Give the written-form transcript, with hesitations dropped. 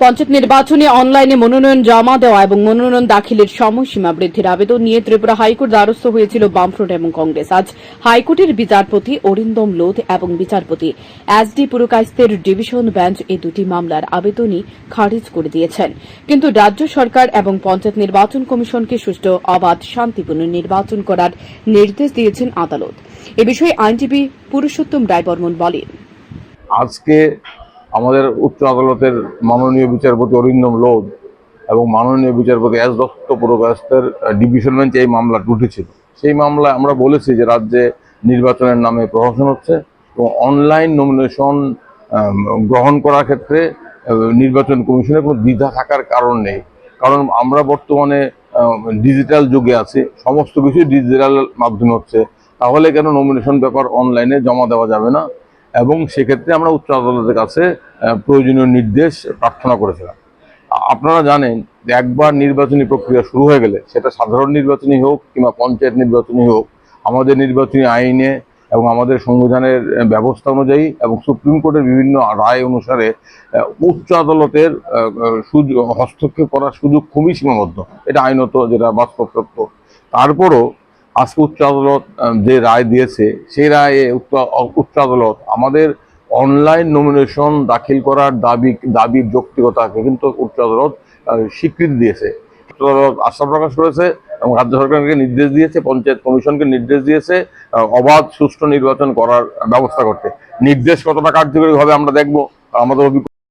পঞ্চায়েত নির্বাচনে অনলাইনে মনোনয়ন জমা দেওয়া এবং মনোনয়ন দাখিলের সময়সীমা বৃদ্ধির আবেদন নিয়ে ত্রিপুরা হাইকোর্ট দ্বারস্থ হয়েছিল বামফ্রন্ট এবং কংগ্রেস। আজ হাইকোর্টের বিচারপতি অরিন্দম লোধ এবং বিচারপতি এসডি পুরকায়স্থের ডিভিশন বেঞ্চ এই দুটি মামলার আবেদনই খারিজ করে দিয়েছেন। কিন্তু রাজ্য সরকার এবং পঞ্চায়েত নির্বাচন কমিশনকে সুষ্ঠু, অবাধ, শান্তিপূর্ণ নির্বাচন করার নির্দেশ দিয়েছেন আদালত। এ বিষয়ে আইনজীবী পুরুষোত্তম রায়বর্মন বলেন, আজকে আমাদের উচ্চ আদালতের মাননীয় বিচারপতি অরিন্দম লোধ এবং মাননীয় বিচারপতি এস দত্ত পুরকায়স্থের ডিভিশন বেঞ্চ এই মামলাটি উঠেছিল। সেই মামলায় আমরা বলেছি যে রাজ্যে নির্বাচনের নামে প্রহসন হচ্ছে এবং অনলাইন নমিনেশন গ্রহণ করার ক্ষেত্রে নির্বাচন কমিশনের কোনো দ্বিধা থাকার কারণ নেই। কারণ আমরা বর্তমানে ডিজিটাল যুগে আছি, সমস্ত কিছু ডিজিটাল মাধ্যমে হচ্ছে। তাহলে কেন নমিনেশন পেপার অনলাইনে জমা দেওয়া যাবে না? এবং সেক্ষেত্রে আমরা উচ্চ আদালতের কাছে প্রয়োজনীয় নির্দেশ প্রার্থনা করেছিলাম। আপনারা জানেন যে একবার নির্বাচনী প্রক্রিয়া শুরু হয়ে গেলে, সেটা সাধারণ নির্বাচনী হোক কিংবা পঞ্চায়েত নির্বাচনী হোক, আমাদের নির্বাচনী আইনে এবং আমাদের সংবিধানের ব্যবস্থা অনুযায়ী এবং সুপ্রিম কোর্টের বিভিন্ন রায় অনুসারে উচ্চ আদালতের হস্তক্ষেপ করার সুযোগ খুবই সীমাবদ্ধ। এটা আইনত, যেটা বাস্তব সত্য। তারপরও আজকে উচ্চ আদালত যে রায় দিয়েছে, সেই রায়ে উচ্চ আদালত আমাদের অনলাইন নমিনেশন দাখিল করার দাবির যৌক্তিকতাকে কিন্তু উচ্চ আদালত স্বীকৃতি দিয়েছে। উচ্চ আদালত আস্থা প্রকাশ করেছে এবং রাজ্য সরকারকে নির্দেশ দিয়েছে, পঞ্চায়েত কমিশনকে নির্দেশ দিয়েছে অবাধ সুষ্ঠু নির্বাচন করার ব্যবস্থা করতে। নির্দেশ কতটা কার্যকরী হবে আমরা দেখব। আমাদের